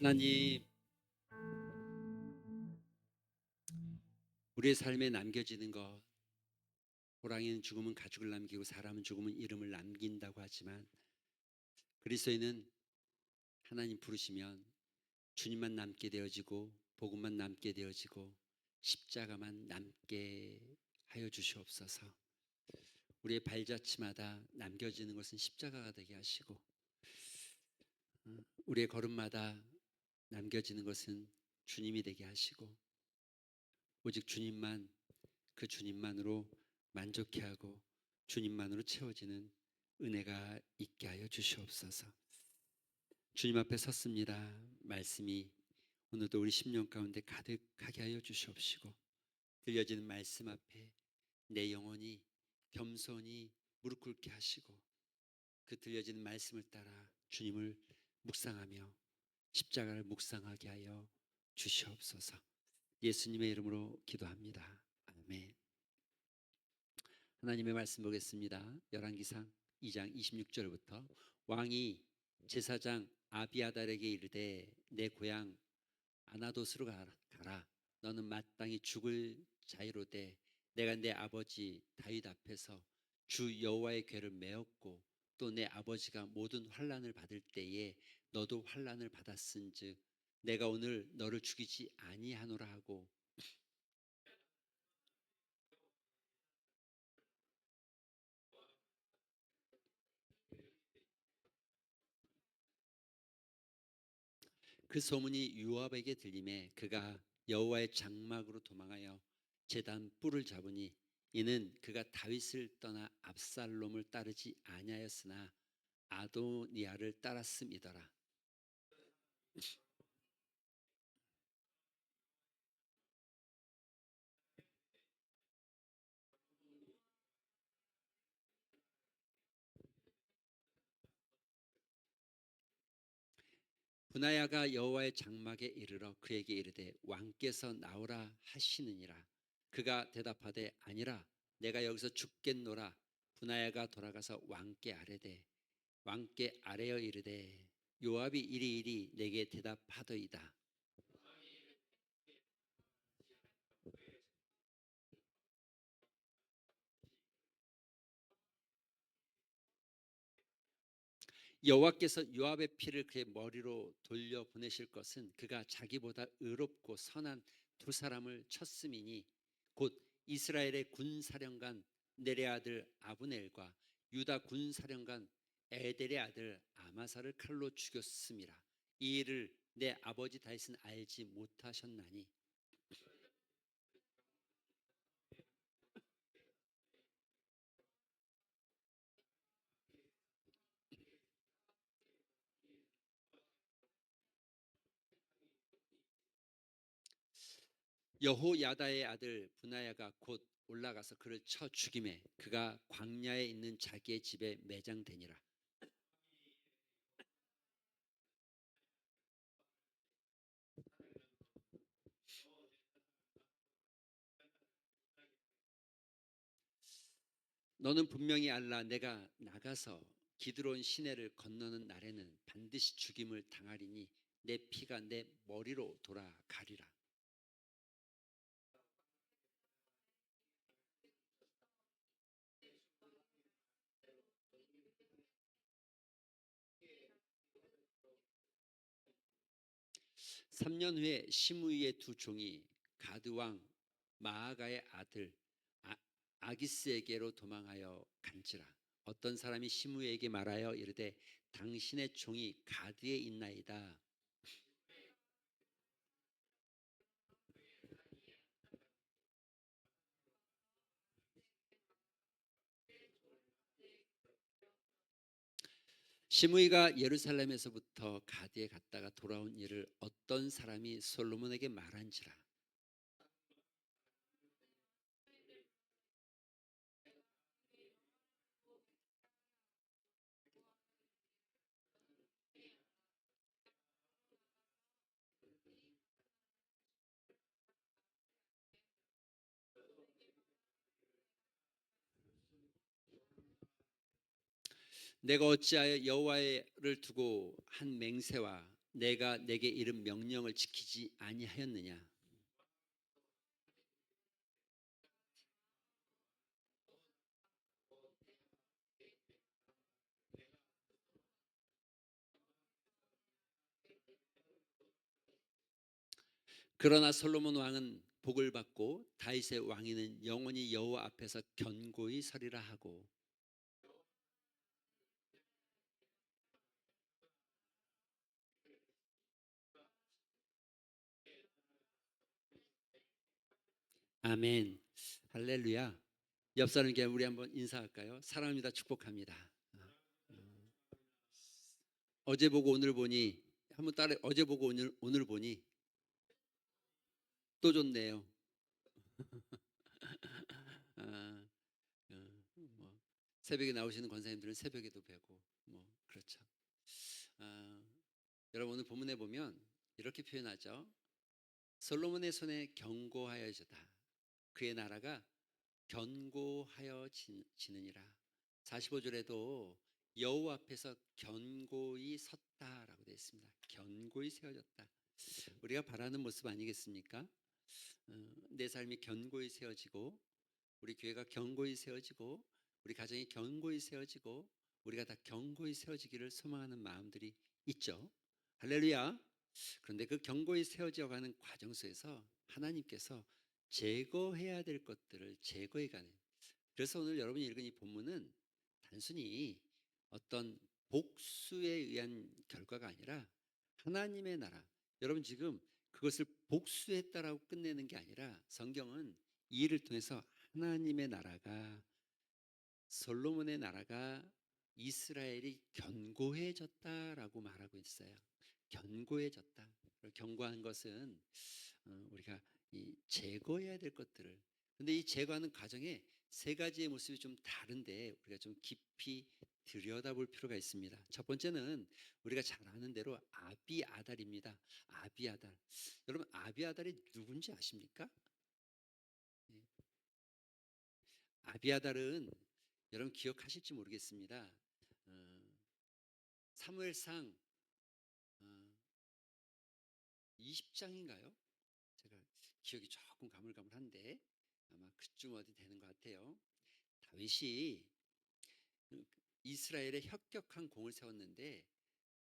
하나님, 우리의 삶에 남겨지는 것, 호랑이는 죽으면 가죽을 남기고 사람은 죽으면 이름을 남긴다고 하지만 그리스도인은 하나님 부르시면 주님만 남게 되어지고 복음만 남게 되어지고 십자가만 남게 하여 주시옵소서. 우리의 발자취마다 남겨지는 것은 십자가가 되게 하시고 우리의 걸음마다 남겨지는 것은 주님이 되게 하시고 오직 주님만, 그 주님만으로 만족해 하고 주님만으로 채워지는 은혜가 있게 하여 주시옵소서. 주님 앞에 섰습니다. 말씀이 오늘도 우리 심령 가운데 가득하게 하여 주시옵시고 들려지는 말씀 앞에 내 영혼이 겸손히 무릎 꿇게 하시고 그 들려지는 말씀을 따라 주님을 묵상하며 십자가를 묵상하게 하여 주시옵소서. 예수님의 이름으로 기도합니다. 아멘. 하나님의 말씀 보겠습니다. 열왕기상 2장 26절부터 왕이 제사장 아비아달에게 이르되 내 고향 아나돗으로 가라. 너는 마땅히 죽을 자유로되 내가 내 아버지 다윗 앞에서 주 여호와의 궤를 메었고 또 내 아버지가 모든 환난을 받을 때에 너도 환난을 받았은즉 내가 오늘 너를 죽이지 아니하노라 하고 그 소문이 요압에게 들림에 그가 여호와의 장막으로 도망하여 제단 뿔을 잡으니 이는 그가 다윗을 떠나 압살롬을 따르지 아니하였으나 아도니아를 따랐음이더라. 분하야가 여호와의 장막에 이르러 그에게 이르되 왕께서 나오라 하시느니라. 그가 대답하되 아니라 내가 여기서 죽겠노라. 분하야가 돌아가서 왕께 아뢰되 왕께 아뢰어 이르되 요압이 이리이리 내게 대답하더이다. 여호와께서 요압의 피를 그의 머리로 돌려 보내실 것은 그가 자기보다 의롭고 선한 두 사람을 쳤음이니 곧 이스라엘의 군사령관 네레 아들 아브넬과 유다 군사령관 에델의 아들 아마사를 칼로 죽였음이라. 이 일을 내 아버지 다윗은 알지 못하셨나니 여호야다의 아들 분하야가 곧 올라가서 그를 쳐 죽임에 그가 광야에 있는 자기의 집에 매장되니라. '너는 분명히 알라. 내가 나가서 기드론 시내를 건너는 날에는 반드시 죽임을 당하리니 내 피가 내 머리로 돌아가리라.' 3년 후에 시므이의 두 종이 가드 왕 마아가의 아들 아, 아기스에게로 도망하여 간지라. 어떤 사람이 시므이에게 말하여 이르되 당신의 종이 가드에 있나이다. 시므이가 예루살렘에서부터 가드에 갔다가 돌아온 일을 어떤 사람이 솔로몬에게 말한지라. '내가 어찌하여 여호와를 두고 한 맹세와 내가 내게 이른 명령을 지키지 아니하였느냐. 그러나 솔로몬 왕은 복을 받고 다윗의 왕위는 영원히 여호와 앞에서 견고히 서리라 하고. 아멘. 할렐루야. 옆 사람에게 우리 한번 인사할까요? 사랑합니다. 축복합니다. 어제 보고 오늘 보니 한번 따라 어제 보고 오늘 보니 또 좋네요. 아, 뭐 새벽에 나오시는 권사님들은 새벽에도 뵈고 뭐 그렇죠. 아, 여러분 오늘 본문에 보면 이렇게 표현하죠. 솔로몬의 손에 견고하여지다. 그의 나라가 견고하여지느니라. 45절에도 여호와 앞에서 견고히 섰다라고 되어 있습니다. 견고히 세워졌다. 우리가 바라는 모습 아니겠습니까? 내 삶이 견고히 세워지고 우리 교회가 견고히 세워지고 우리 가정이 견고히 세워지고 우리가 다 견고히 세워지기를 소망하는 마음들이 있죠. 할렐루야. 그런데 그 견고히 세워져가는 과정 속에서 하나님께서 제거해야 될 것들을 제거해가는. 그래서 오늘 여러분이 읽은 이 본문은 단순히 어떤 복수에 의한 결과가 아니라 하나님의 나라. 여러분 지금 그것을 복수했다라고 끝내는 게 아니라 성경은 이 일을 통해서 하나님의 나라가 솔로몬의 나라가 이스라엘이 견고해졌다라고 말하고 있어요. 견고해졌다. 견고한 것은 우리가 이 제거해야 될 것들을. 근데 이 제거하는 과정에 세 가지의 모습이 좀 다른데 우리가 좀 깊이 들여다볼 필요가 있습니다. 첫 번째는 우리가 잘 아는 대로 아비아달입니다. 아비아달. 여러분 아비아달이 누군지 아십니까? 예. 아비아달은 여러분 기억하실지 모르겠습니다. 어, 사무엘상 20장인가요? 제가 기억이 조금 가물가물한데 아마 그쯤 어디 되는 것 같아요. 다윗이 이스라엘에 혁격한 공을 세웠는데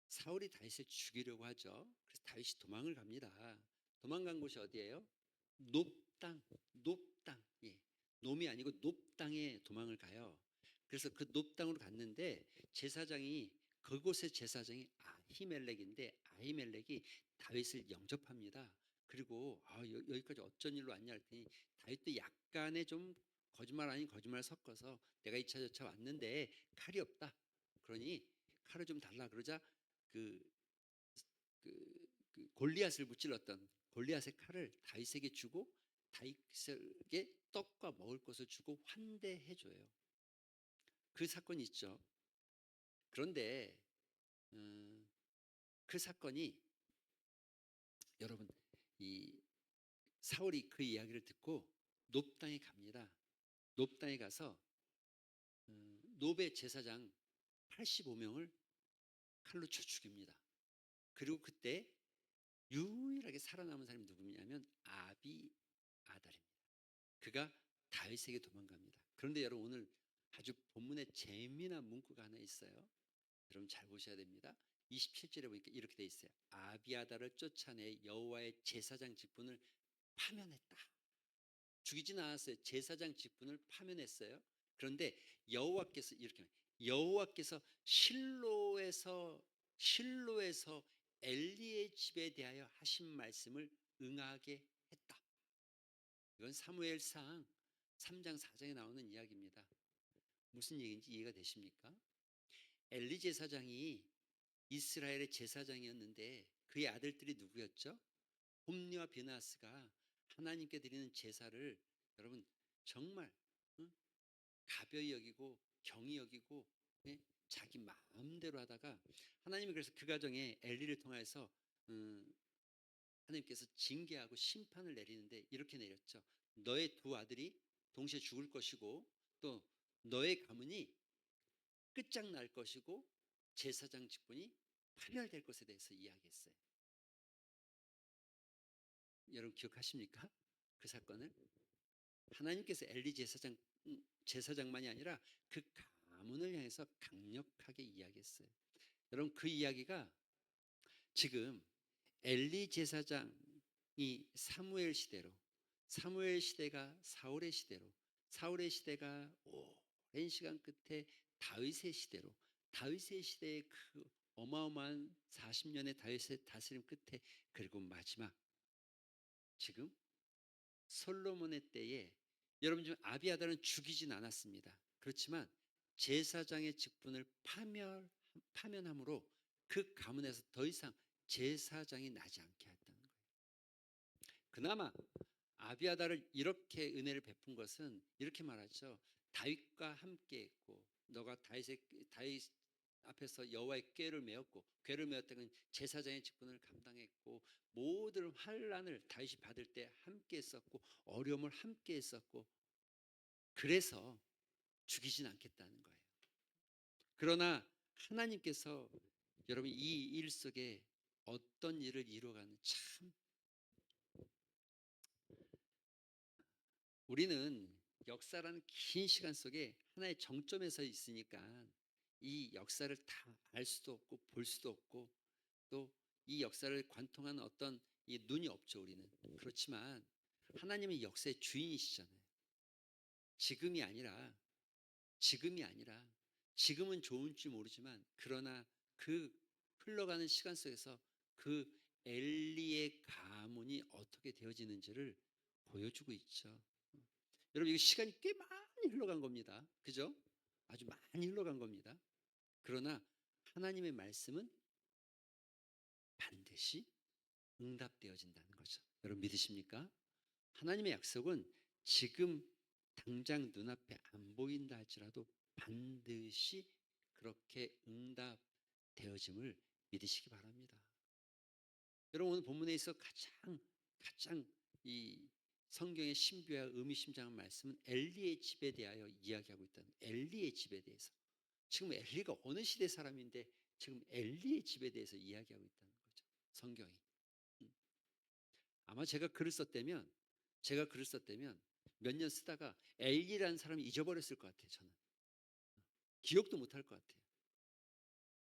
사울이 다윗을 죽이려고 하죠. 그래서 다윗이 도망을 갑니다. 도망간 곳이 어디예요? 높당, 높당. 예. 놈이 아니고 높당에 도망을 가요. 그래서 그 높당으로 갔는데 제사장이 그곳의 제사장이 아히멜렉인데 아히멜렉이 다윗을 영접합니다. 그리고 여기까지 어쩐 일로 왔냐 했더니 다윗도 약간의 좀 거짓말 아닌 거짓말 섞어서 내가 이차 저차 왔는데 칼이 없다. 그러니 칼을 좀 달라 그러자 그, 그 골리앗을 무찔렀던 골리앗의 칼을 다윗에게 주고 다윗에게 떡과 먹을 것을 주고 환대해 줘요. 그 사건이 있죠. 그런데 그 사건이 여러분 이 사울이 그 이야기를 듣고 높당에 갑니다. 높당에 가서 노베 제사장 85명을 칼로 쳐 죽입니다. 그리고 그때 유일하게 살아남은 사람이 누구냐면 아비아달입니다. 그가 다윗에게 도망갑니다. 그런데 여러분 오늘 아주 본문에 재미난 문구가 하나 있어요. 여러분 잘 보셔야 됩니다. 27절에 보니까 이렇게 돼 있어요. 아비아달을 쫓아내 여호와의 제사장 직분을 파면했다. 죽이진 않았어요. 제사장 직분을 파면했어요. 그런데 여호와께서 이렇게 여호와께서 실로에서 엘리의 집에 대하여 하신 말씀을 응하게 했다. 이건 사무엘상 3장 4장에 나오는 이야기입니다. 무슨 얘기인지 이해가 되십니까? 엘리 제사장이 이스라엘의 제사장이었는데 그의 아들들이 누구였죠? 홈리와 비나스가 하나님께 드리는 제사를 여러분 정말 가벼이 여기고 경히 여기고 자기 마음대로 하다가 하나님이 그래서 그 가정에 엘리를 통해서 하나님께서 징계하고 심판을 내리는데 이렇게 내렸죠. 너의 두 아들이 동시에 죽을 것이고 또 너의 가문이 끝장날 것이고 제사장 직분이 파멸될 것에 대해서 이야기했어요. 여러분 기억하십니까? 그 사건을 하나님께서 엘리 제사장만이 아니라 그 가문을 향해서 강력하게 이야기했어요. 여러분 그 이야기가 지금 엘리 제사장이 사무엘 시대로, 사무엘 시대가 사울의 시대로, 사울의 시대가 오랜 시간 끝에 다윗의 시대로, 다윗의 시대의 그 어마어마한 40년의 다윗의 다스림 끝에, 그리고 마지막 지금 솔로몬의 때에, 여러분 지금 아비아달은 죽이진 않았습니다. 그렇지만 제사장의 직분을 파면함으로 그 가문에서 더 이상 제사장이 나지 않게 했다는 거예요. 그나마 아비아달을 이렇게 은혜를 베푼 것은 이렇게 말하죠. 다윗과 함께했고, 너가 다윗 앞에서 여호와의 궤를 메었고, 궤를 메었다는 제사장의 직분을 감당했고, 모든 환난을 다윗이 받을 때 함께했었고, 어려움을 함께했었고, 그래서 죽이진 않겠다는 거예요. 그러나 하나님께서 여러분 이 일 속에 어떤 일을 이루어가는, 참 우리는 역사라는 긴 시간 속에 하나의 정점에 있으니까 이 역사를 다 알 수도 없고 볼 수도 없고, 또 이 역사를 관통하는 어떤 이 눈이 없죠, 우리는. 그렇지만 하나님은 역사의 주인이시잖아요. 지금이 아니라, 지금이 아니라, 지금은 좋은지 모르지만 그러나 그 흘러가는 시간 속에서 그 엘리의 가문이 어떻게 되어지는지를 보여주고 있죠. 여러분 이거 시간이 꽤 많이 흘러간 겁니다. 그죠? 아주 많이 흘러간 겁니다. 그러나 하나님의 말씀은 반드시 응답되어진다는 거죠. 여러분 믿으십니까? 하나님의 약속은 지금 당장 눈앞에 안 보인다 할지라도 반드시 그렇게 응답되어짐을 믿으시기 바랍니다. 여러분 오늘 본문에 있어 가장 이 성경의 신비와 의미심장한 말씀은 엘리의 집에 대하여 이야기하고 있다는, 엘리의 집에 대해서. 지금 엘리가 어느 시대 사람인데 지금 엘리의 집에 대해서 이야기하고 있다는 거죠, 성경이. 아마 제가 글을 썼다면 몇 년 쓰다가 엘리라는 사람이 잊어버렸을 것 같아요. 저는 기억도 못할 것 같아요.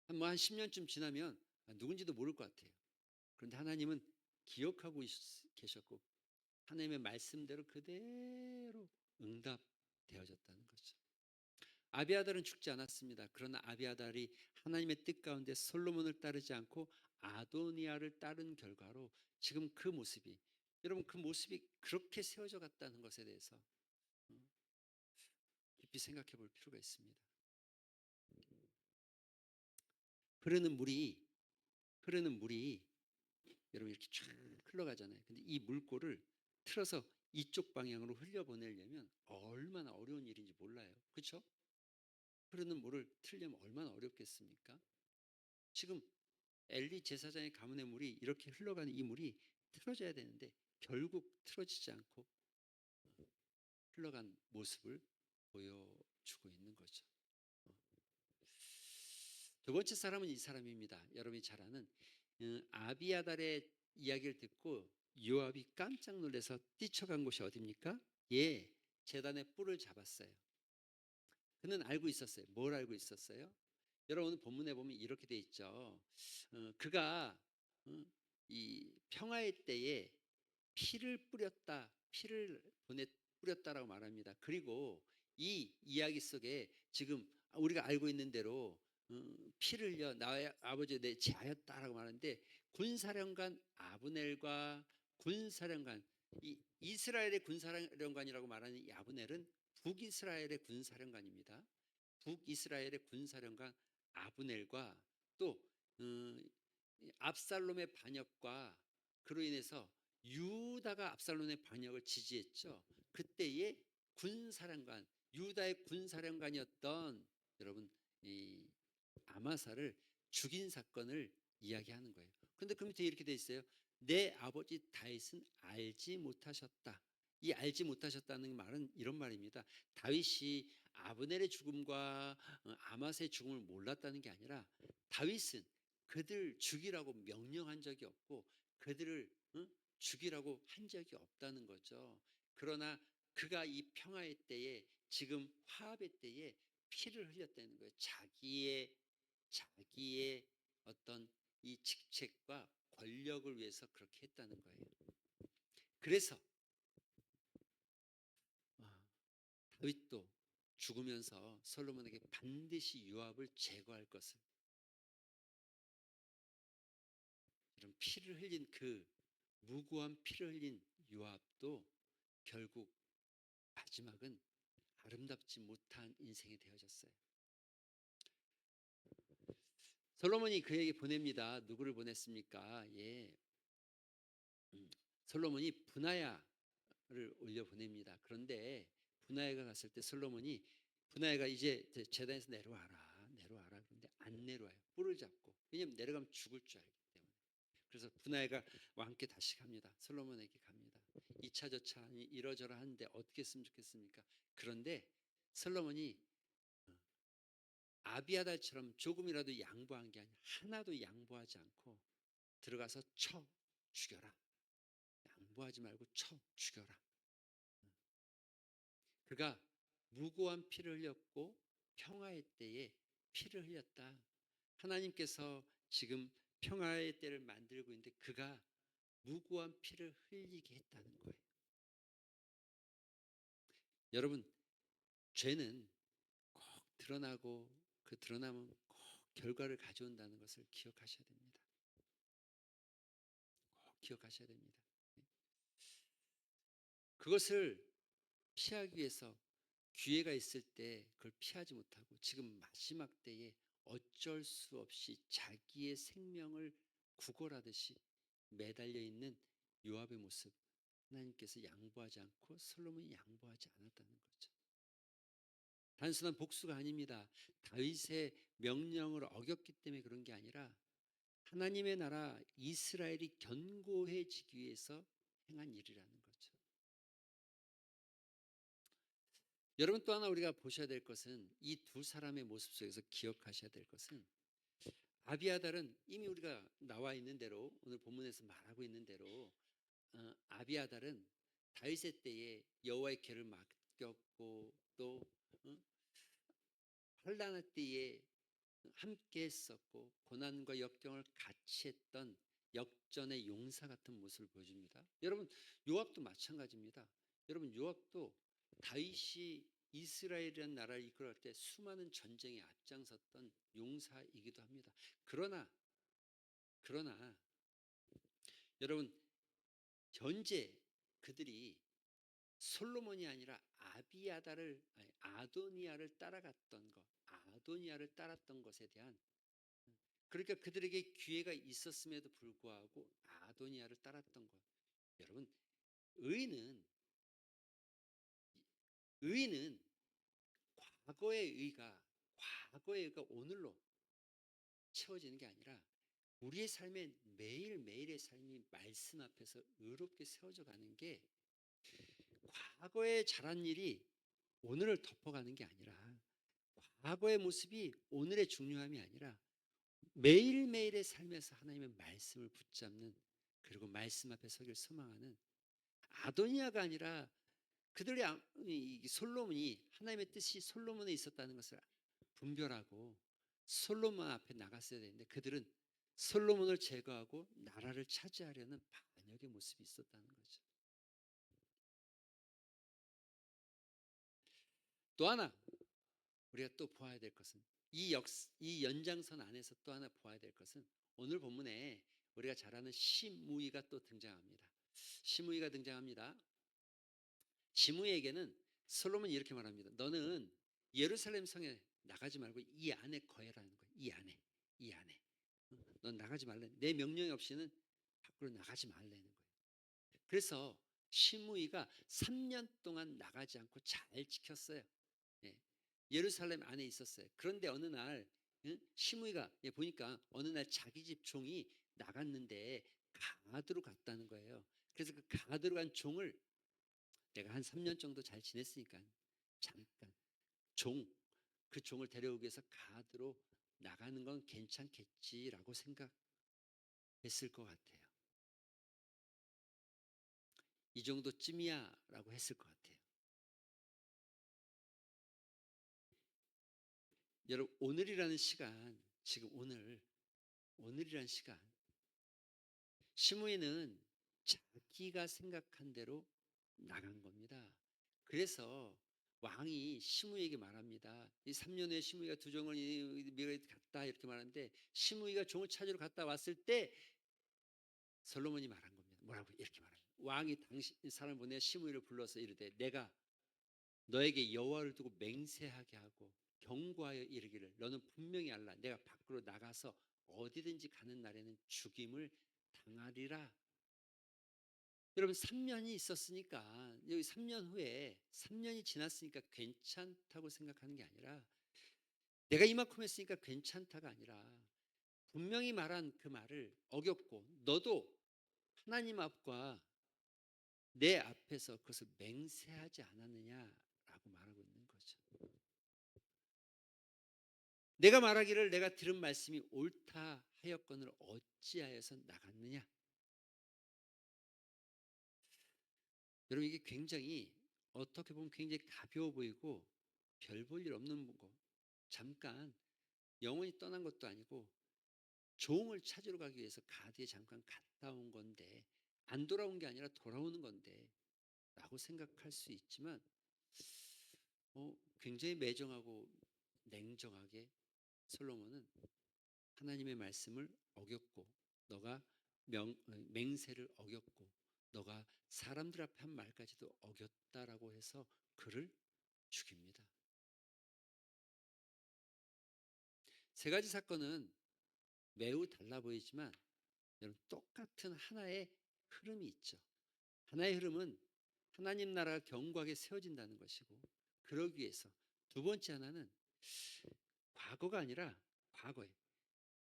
한 10년쯤 지나면 누군지도 모를 것 같아요. 그런데 하나님은 기억하고 계셨고 하나님의 말씀대로 그대로 응답되어졌다는 거죠. 아비아달은 죽지 않았습니다. 그러나 아비아달이 하나님의 뜻 가운데 솔로몬을 따르지 않고 아도니아를 따른 결과로 지금 그 모습이, 여러분 그 모습이 그렇게 세워져 갔다는 것에 대해서 깊이 생각해 볼 필요가 있습니다. 흐르는 물이 여러분 이렇게 쫙 흘러가잖아요. 근데 이 물꼬를 틀어서 이쪽 방향으로 흘려보내려면 얼마나 어려운 일인지 몰라요. 그렇죠? 흐르는 물을 틀려면 얼마나 어렵겠습니까? 지금 엘리 제사장의 가문의 물이 이렇게 흘러가는 이 물이 틀어져야 되는데 결국 틀어지지 않고 흘러간 모습을 보여주고 있는 거죠. 두 번째 사람은 이 사람입니다. 여러분이 잘 아는 아비아달의 이야기를 듣고 요압이 깜짝 놀라서 뛰쳐간 곳이 어디입니까? 예, 제단의 뿔을 잡았어요. 그는 알고 있었어요. 뭘 알고 있었어요? 여러분 오늘 본문에 보면 이렇게 돼 있죠. 그가 이 평화의 때에 피를 뿌렸다라고 말합니다. 그리고 이 이야기 속에 지금 우리가 알고 있는 대로 피를 흘려 나의 아버지 내 제하였다라고 말하는데, 군사령관 아브넬과 군사령관, 이 이스라엘의 군사령관이라고 말하는 이 아브넬은 북이스라엘의 군사령관입니다. 북이스라엘의 군사령관 아브넬과 또 압살롬의 반역과 그로 인해서 유다가 압살롬의 반역을 지지했죠. 그때의 군사령관, 유다의 군사령관이었던 여러분 이 아마사를 죽인 사건을 이야기하는 거예요. 그런데 그 밑에 이렇게 돼 있어요. 내 아버지 다윗은 알지 못하셨다. 이 알지 못하셨다는 말은 이런 말입니다. 다윗이 아브넬의 죽음과 아마사의 죽음을 몰랐다는 게 아니라 다윗은 그들 죽이라고 명령한 적이 없고 그들을 죽이라고 한 적이 없다는 거죠. 그러나 그가 이 평화의 때에 지금 화합의 때에 피를 흘렸다는 거예요. 자기의 어떤 이 직책과 권력을 위해서 그렇게 했다는 거예요. 그래서 아, 다윗도 죽으면서 솔로몬에게 반드시 요압을 제거할 것을, 이런 피를 흘린 그 무고한 피를 흘린 요압도 결국 마지막은 아름답지 못한 인생이 되어졌어요. 솔로몬이 그에게 보냅니다. 누구를 보냈습니까? 예, 솔로몬이 분하야를 올려 보냅니다. 그런데 분하야가 갔을 때 솔로몬이, 분하야가 이제 제단에서 내려와라, 내려와라. 그런데 안 내려와요. 뿔을 잡고. 왜냐하면 내려가면 죽을 줄 알기 때문에. 그래서 분하야가 왕께 다시 갑니다. 솔로몬에게 갑니다. 이차저차 이러저러 하는데 어떻게 했으면 좋겠습니까? 그런데 솔로몬이 아비아달처럼 조금이라도 양보한 게 아니라 하나도 양보하지 않고 들어가서 쳐 죽여라. 양보하지 말고 쳐 죽여라. 그가 무고한 피를 흘렸고 평화의 때에 피를 흘렸다. 하나님께서 지금 평화의 때를 만들고 있는데 그가 무고한 피를 흘리게 했다는 거예요. 여러분, 죄는 꼭 드러나고 그 드러나면 꼭 결과를 가져온다는 것을 기억하셔야 됩니다. 꼭 기억하셔야 됩니다. 그것을 피하기 위해서 기회가 있을 때 그걸 피하지 못하고 지금 마지막 때에 어쩔 수 없이 자기의 생명을 구걸하듯이 매달려 있는 요압의 모습, 하나님께서 양보하지 않고 솔로몬이 양보하지 않았다는 거죠. 단순한 복수가 아닙니다. 다윗의 명령을 어겼기 때문에 그런 게 아니라 하나님의 나라 이스라엘이 견고해지기 위해서 행한 일이라는 거죠. 여러분, 또 하나 우리가 보셔야 될 것은, 이 두 사람의 모습 속에서 기억하셔야 될 것은, 아비아달은 이미 우리가 나와 있는 대로 오늘 본문에서 말하고 있는 대로 아비아달은 다윗의 때에 여호와의 궤를 맡겼고 또 환난의 때에 함께 했었고 고난과 역경을 같이 했던 역전의 용사 같은 모습을 보여줍니다. 여러분, 요압도 마찬가지입니다. 여러분, 요압도 다윗이 이스라엘이라는 나라를 이끌어갈 때 수많은 전쟁에 앞장섰던 용사이기도 합니다. 그러나 여러분, 현재 그들이 솔로몬이 아니라 아도니아를 따라갔던 것, 아도니아를 따랐던 것에 대한, 그러니까 그들에게 기회가 있었음에도 불구하고 아도니아를 따랐던 것. 여러분, 의는 의는 과거의 의가 오늘로 채워지는 게 아니라 우리의 삶의 매일매일의 삶이 말씀 앞에서 의롭게 세워져 가는 게, 과거에 잘한 일이 오늘을 덮어가는 게 아니라, 과거의 모습이 오늘의 중요함이 아니라 매일매일의 삶에서 하나님의 말씀을 붙잡는, 그리고 말씀 앞에 서기를 소망하는 아도니아가 아니라 그들의 이 솔로몬이, 하나님의 뜻이 솔로몬에 있었다는 것을 분별하고 솔로몬 앞에 나갔어야 되는데 그들은 솔로몬을 제거하고 나라를 차지하려는 반역의 모습이 있었다는 거죠. 또 하나 우리가 또 보아야 될 것은, 이 연장선 안에서 또 하나 보아야 될 것은, 오늘 본문에 우리가 잘 아는 시므이가 또 등장합니다. 시므이가 등장합니다. 시므이에게는 솔로몬이 이렇게 말합니다. 너는 예루살렘 성에 나가지 말고 이 안에 거해라는 거예요. 이 안에. 넌 나가지 말래. 내 명령이 없이는 밖으로 나가지 말라는 거예요. 그래서 시므이가 3년 동안 나가지 않고 잘 지켰어요. 예. 예루살렘 안에 있었어요. 그런데 어느 날 시므이가 보니까 어느 날 자기 집 종이 나갔는데 가드로 갔다는 거예요. 그래서 그 가드로 간 종을, 내가 한 3년 정도 잘 지냈으니까 잠깐 그 종을 데려오기 위해서 가드로 나가는 건 괜찮겠지라고 생각했을 것 같아요. 이 정도쯤이야라고 했을 것 같아요. 여러분, 오늘이라는 시간, 지금 오늘이라는 시간, 시므이는 자기가 생각한 대로 나간 겁니다. 그래서 왕이 시므이에게 말합니다. 이 3년 후에 시므이가 두 종을 미래에 갔다 이렇게 말하는데, 시므이가 종을 찾으러 갔다 왔을 때 솔로몬이 말한 겁니다. 뭐라고 이렇게 말합니다. 왕이 당신 사람을 보내 시므이를 불러서 이르되 내가 너에게 여호와를 두고 맹세하게 하고 경고하여 이르기를 너는 분명히 알라. 내가 밖으로 나가서 어디든지 가는 날에는 죽임을 당하리라. 여러분, 3년이 있었으니까, 여기 3년 후에 3년이 지났으니까 괜찮다고 생각하는 게 아니라, 내가 이만큼 했으니까 괜찮다가 아니라 분명히 말한 그 말을 어겼고 너도 하나님 앞과 내 앞에서 그것을 맹세하지 않았느냐라고 말하고 있는 거죠. 내가 말하기를 내가 들은 말씀이 옳다 하였거늘 어찌하여서 나갔느냐. 여러분, 이게 굉장히, 어떻게 보면 굉장히 가벼워 보이고 별 볼 일 없는 거, 잠깐 영원히 떠난 것도 아니고 종을 찾으러 가기 위해서 가드에 잠깐 갔다 온 건데, 안 돌아온 게 아니라 돌아오는 건데 라고 생각할 수 있지만, 굉장히 매정하고 냉정하게 솔로몬은 하나님의 말씀을 어겼고, 너가 맹세를 어겼고, 너가 사람들 앞에 한 말까지도 어겼다라고 해서 그를 죽입니다. 세 가지 사건은 매우 달라 보이지만 여러분, 똑같은 하나의 흐름이 있죠. 하나의 흐름은 하나님 나라가 견고하게 세워진다는 것이고, 그러기 위해서 두 번째 하나는 과거가 아니라 과거에,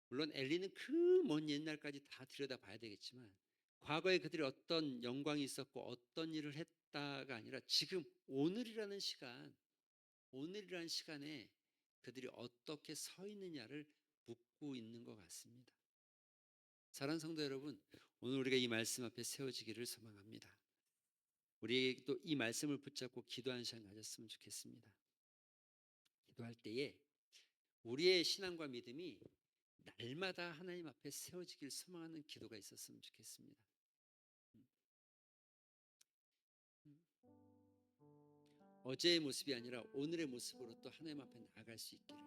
물론 엘리는 그 먼 옛날까지 다 들여다봐야 되겠지만, 과거에 그들이 어떤 영광이 있었고 어떤 일을 했다가 아니라 지금 오늘이라는 시간에 그들이 어떻게 서 있느냐를 묻고 있는 것 같습니다. 사랑하는 성도 여러분, 오늘 우리가 이 말씀 앞에 세워지기를 소망합니다. 우리에게 또 이 말씀을 붙잡고 기도하는 시간 가졌으면 좋겠습니다. 기도할 때에 우리의 신앙과 믿음이 날마다 하나님 앞에 세워지길 소망하는 기도가 있었으면 좋겠습니다. 어제의 모습이 아니라 오늘의 모습으로 또 하나님 앞에 나아갈 수 있기를,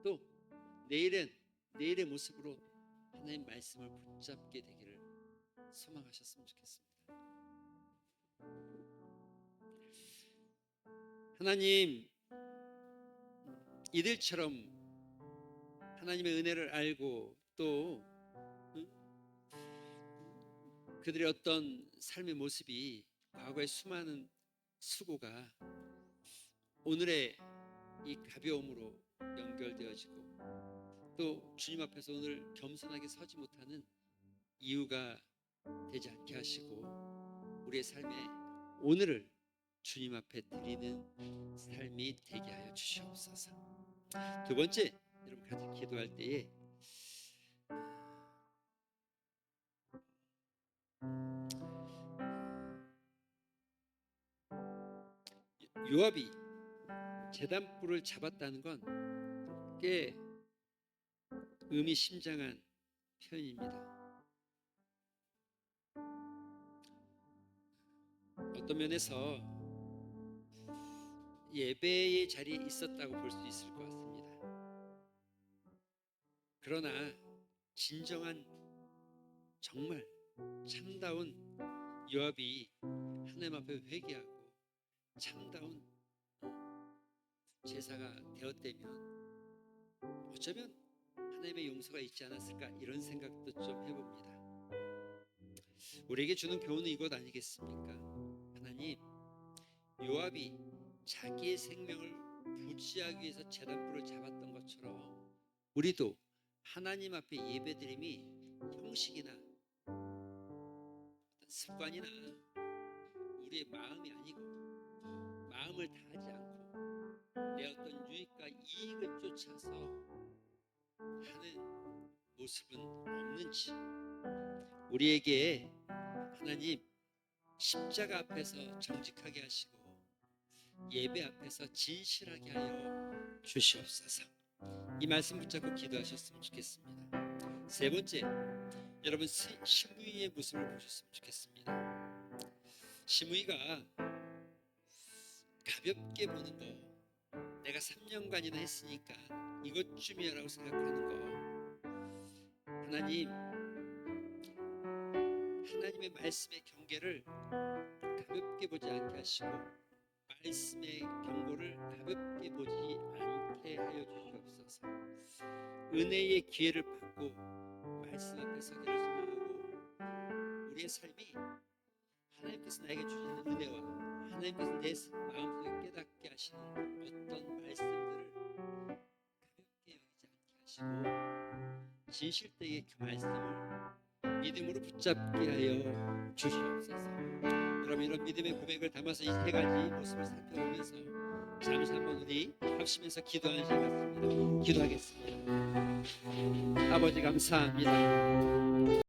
또 내일의 모습으로 하나님 말씀을 붙잡게 되기를 소망하셨으면 좋겠습니다. 하나님, 이들처럼 하나님의 은혜를 알고 또 그들의 어떤 삶의 모습이, 과거의 수많은 수고가 오늘의 이 가벼움으로 연결되어지고, 또 주님 앞에서 오늘 겸손하게 서지 못하는 이유가 되지 않게 하시고, 우리의 삶의 오늘을 주님 앞에 드리는 삶이 되게 하여 주시옵소서. 두 번째, 여러분 같이 기도할 때에 요압이 제단불을 잡았다는 건 꽤 의미심장한 표현입니다. 어떤 면에서 예배의 자리에 있었다고 볼 수 있을 것 같습니다. 그러나 진정한, 정말 참다운 요압이 하나님 앞에 회개하고 참다운 제사가 되었다면 어쩌면 하나님의 용서가 있지 않았을까, 이런 생각도 좀 해봅니다. 우리에게 주는 교훈은 이것 아니겠습니까? 하나님, 요압이 자기의 생명을 부지하기 위해서 제단불을 잡았던 것처럼 우리도 하나님 앞에 예배드림이 형식이나 어떤 습관이나 우리의 마음이 아니고, 마음을 다하지 않고 내 어떤 유익과 이익을 쫓아서 하는 모습은 없는지, 우리에게 하나님 십자가 앞에서 정직하게 하시고 예배 앞에서 진실하게 하여 주시옵소서. 이 말씀 붙잡고 기도하셨으면 좋겠습니다. 세 번째, 여러분 시므이의 모습을 보셨으면 좋겠습니다. 시므이가 가볍게 보는 거, 내가 3년간이나 했으니까 이것쯤이야라고 생각하는 거, 하나님의 말씀의 경계를 가볍게 보지 않게 하시고 말씀의 경고를 가볍게 보지 않게 하여 주시옵소서. 은혜의 기회를 받고 말씀 앞에 서기를 소망하고 우리의 삶이 하나님께서 나에게 주시는 은혜와 하나님께서 내 마음속에 깨닫게 하시는 어떤 말씀들을 가볍게 여기지 않게 하시고 진실되게 그 말씀을 믿음으로 붙잡게 하여 주시옵소서. 여러분, 이런 믿음의 고백을 담아서 이 세 가지 모습을 살펴보면서 잠시 한번 우리 합심해서 기도하는 시간 같습니다. 기도하겠습니다. 아버지 감사합니다.